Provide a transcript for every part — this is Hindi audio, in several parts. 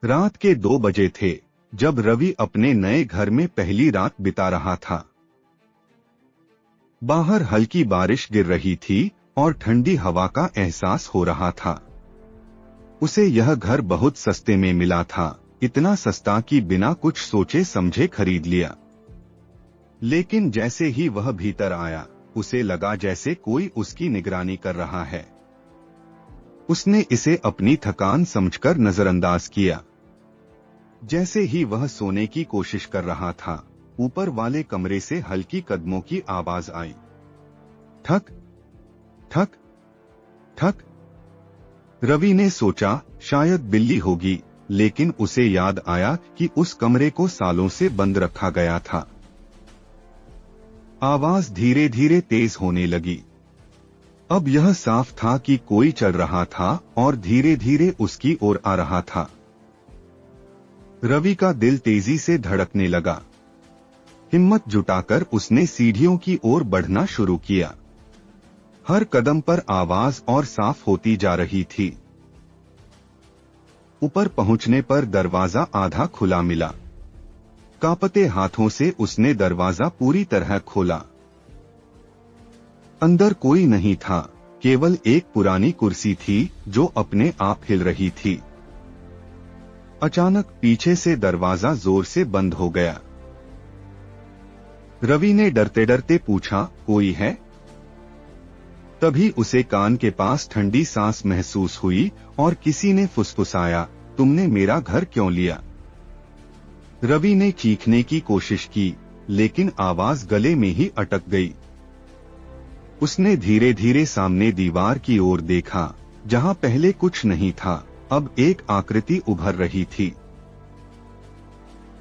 रात के 2 बजे थे जब रवि अपने नए घर में पहली रात बिता रहा था। बाहर हल्की बारिश गिर रही थी और ठंडी हवा का एहसास हो रहा था। उसे यह घर बहुत सस्ते में मिला था, इतना सस्ता कि बिना कुछ सोचे समझे खरीद लिया। लेकिन जैसे ही वह भीतर आया, उसे लगा जैसे कोई उसकी निगरानी कर रहा है। उसने इसे अपनी थकान समझकर नजरअंदाज किया। जैसे ही वह सोने की कोशिश कर रहा था, ऊपर वाले कमरे से हल्की कदमों की आवाज आई। ठक ठक ठक। रवि ने सोचा शायद बिल्ली होगी, लेकिन उसे याद आया कि उस कमरे को सालों से बंद रखा गया था। आवाज धीरे धीरे तेज होने लगी। अब यह साफ था कि कोई चल रहा था और धीरे धीरे उसकी ओर आ रहा था। रवि का दिल तेजी से धड़कने लगा। हिम्मत जुटाकर उसने सीढ़ियों की ओर बढ़ना शुरू किया। हर कदम पर आवाज और साफ होती जा रही थी। ऊपर पहुंचने पर दरवाजा आधा खुला मिला। कांपते हाथों से उसने दरवाजा पूरी तरह खोला। अंदर कोई नहीं था, केवल एक पुरानी कुर्सी थी जो अपने आप हिल रही थी। अचानक पीछे से दरवाजा जोर से बंद हो गया। रवि ने डरते डरते पूछा, कोई है? तभी उसे कान के पास ठंडी सांस महसूस हुई और किसी ने फुसफुसाया, तुमने मेरा घर क्यों लिया? रवि ने चीखने की कोशिश की, लेकिन आवाज गले में ही अटक गई। उसने धीरे धीरे सामने दीवार की ओर देखा, जहां पहले कुछ नहीं था, अब एक आकृति उभर रही थी।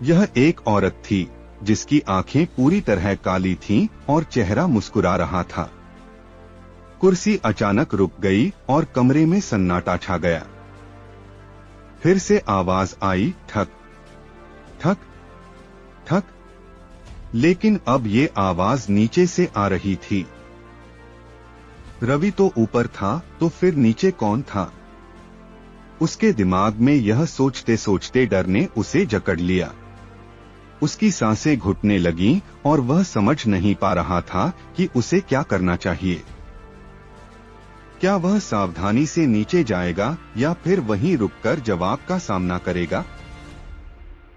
यह एक औरत थी, जिसकी आंखें पूरी तरह काली थीं और चेहरा मुस्कुरा रहा था। कुर्सी अचानक रुक गई और कमरे में सन्नाटा छा गया। फिर से आवाज आई, ठक ठक ठक। लेकिन अब ये आवाज नीचे से आ रही थी। रवि तो ऊपर था, तो फिर नीचे कौन था? उसके दिमाग में यह सोचते सोचते डर ने उसे जकड़ लिया। उसकी सांसें घुटने लगीं और वह समझ नहीं पा रहा था कि उसे क्या करना चाहिए। क्या वह सावधानी से नीचे जाएगा या फिर वहीं रुककर जवाब का सामना करेगा?